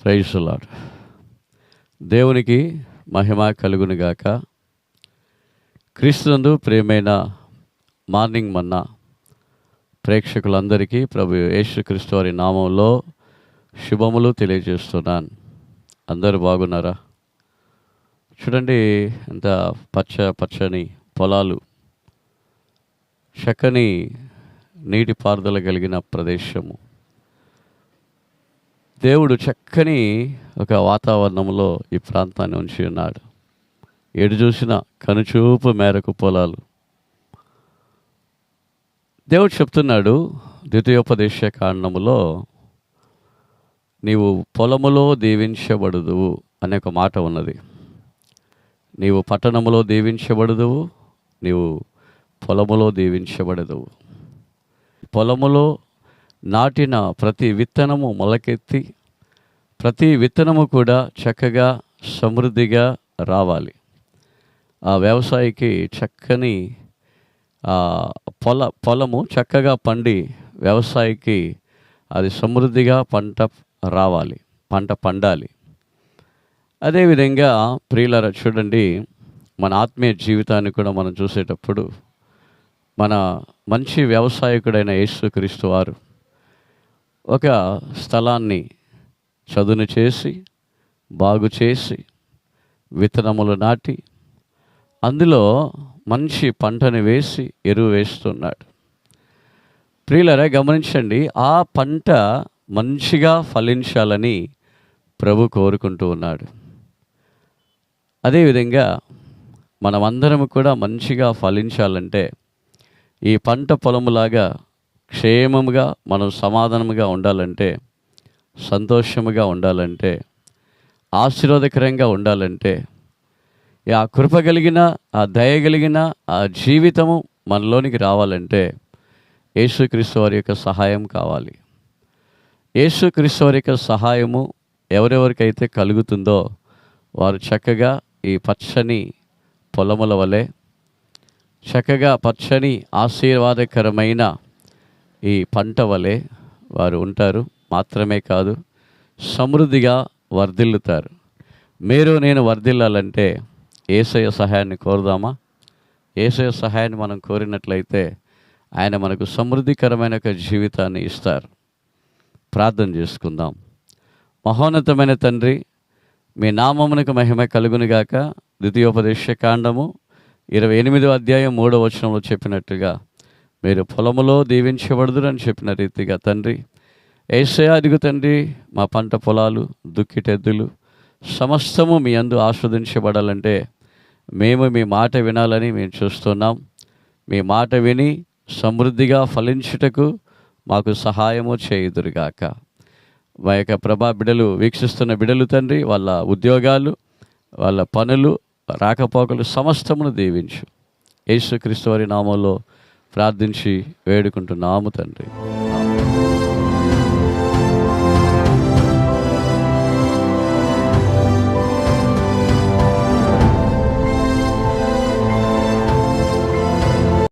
Praise the lord. దేవునికి మహిమ కలుగును గాక. క్రీస్తునందు ప్రియమైన మార్నింగ్ మన్నా ప్రేక్షకులందరికీ ప్రభు యేసుక్రీస్తు వారి నామంలో శుభములు తెలియజేస్తున్నాను. అందరూ బాగున్నారా? చూడండి, ఎంత పచ్చని పొలాలు, చక్కని నీటిపారుదల కలిగిన ప్రదేశము. దేవుడు చక్కని ఒక వాతావరణంలో ఈ ప్రాంతాన్ని ఉంచి ఉన్నాడు. ఎటు చూసిన కనుచూపు మేరకు పొలాలు. దేవుడు చెప్తున్నాడు ద్వితీయోపదేశ కాండములో, నీవు పొలములో దీవించబడుదువు అనే ఒక మాట ఉన్నది. నీవు పట్టణములో దీవించబడుదువు, నీవు పొలములో దీవించబడదువు. పొలములో నాటిన ప్రతి విత్తనము మొలకెత్తి ప్రతి విత్తనము కూడా చక్కగా సమృద్ధిగా రావాలి. ఆ వ్యవసాయికి చక్కని పొలము చక్కగా పండి వ్యవసాయికి అది సమృద్ధిగా పంట రావాలి, పంట పండాలి. అదేవిధంగా ప్రియులారా, చూడండి, మన ఆత్మీయ జీవితాన్ని కూడా మనం చూసేటప్పుడు మన మంచి వ్యవసాయకుడైన యేసుక్రీస్తు వారు ఒక స్థలాన్ని చదును చేసి బాగు చేసి విత్తనములు నాటి అందులో మంచి పంటను వేసి ఎరువు వేస్తున్నాడు. ప్రియులారా, గమనించండి, ఆ పంట మంచిగా ఫలించాలని ప్రభు కోరుకుంటూ ఉన్నాడు. అదేవిధంగా మనమందరం కూడా మంచిగా ఫలించాలంటే ఈ పంట పొలములాగా క్షేమముగా మనం సమాధానముగా ఉండాలంటే, సంతోషముగా ఉండాలంటే, ఆశీర్వాదకరంగా ఉండాలంటే, ఆ కృప కలిగిన ఆ దయ కలిగిన ఆ జీవితము మనలోనికి రావాలంటే యేసుక్రీస్తు వారి యొక్క సహాయం కావాలి. యేసుక్రీస్తు వారి యొక్క సహాయము ఎవరెవరికైతే కలుగుతుందో వారు చక్కగా ఈ పచ్చని పొలముల వలె చక్కగా పచ్చని ఆశీర్వాదకరమైన ఈ పంట వలె వారు ఉంటారు. మాత్రమే కాదు, సమృద్ధిగా వర్ధిల్లుతారు. మీరు నేను వర్ధిల్లాలంటే యేసయ్య సహాయాన్ని కోరుదామా? యేసయ్య సహాయాన్ని మనం కోరినట్లయితే ఆయన మనకు సమృద్ధికరమైన ఒక జీవితాన్ని ఇస్తారు. ప్రార్థన చేసుకుందాం. మహోన్నతమైన తండ్రి, మీ నామమునకు మహిమ కలుగునుగాక. ద్వితీయోపదేశ కాండము 28వ అధ్యాయం 3వ వచనంలో చెప్పినట్టుగా మీరు పొలములో దీవించబడుదురని చెప్పిన రీతిగా తండ్రి, యేసయ్య అడుగు తండ్రి, మా పంట పొలాలు, దుక్కిటెద్దులు సమస్తము మీ యందు ఆస్వాదించబడాలంటే మేము మీ మాట వినాలని మేము చూస్తున్నాం. మీ మాట విని సమృద్ధిగా ఫలించుటకు మాకు సహాయము చేయుదురుగాక. మా యొక్క బిడ్డలు, వీక్షిస్తున్న బిడ్డలు తండ్రి, వాళ్ళ ఉద్యోగాలు, వాళ్ళ పనులు, రాకపోకలు సమస్తమును దీవించు. యేసుక్రీస్తు వారి నామంలో ప్రార్థించి వేడుకుంటున్నాము తండ్రి.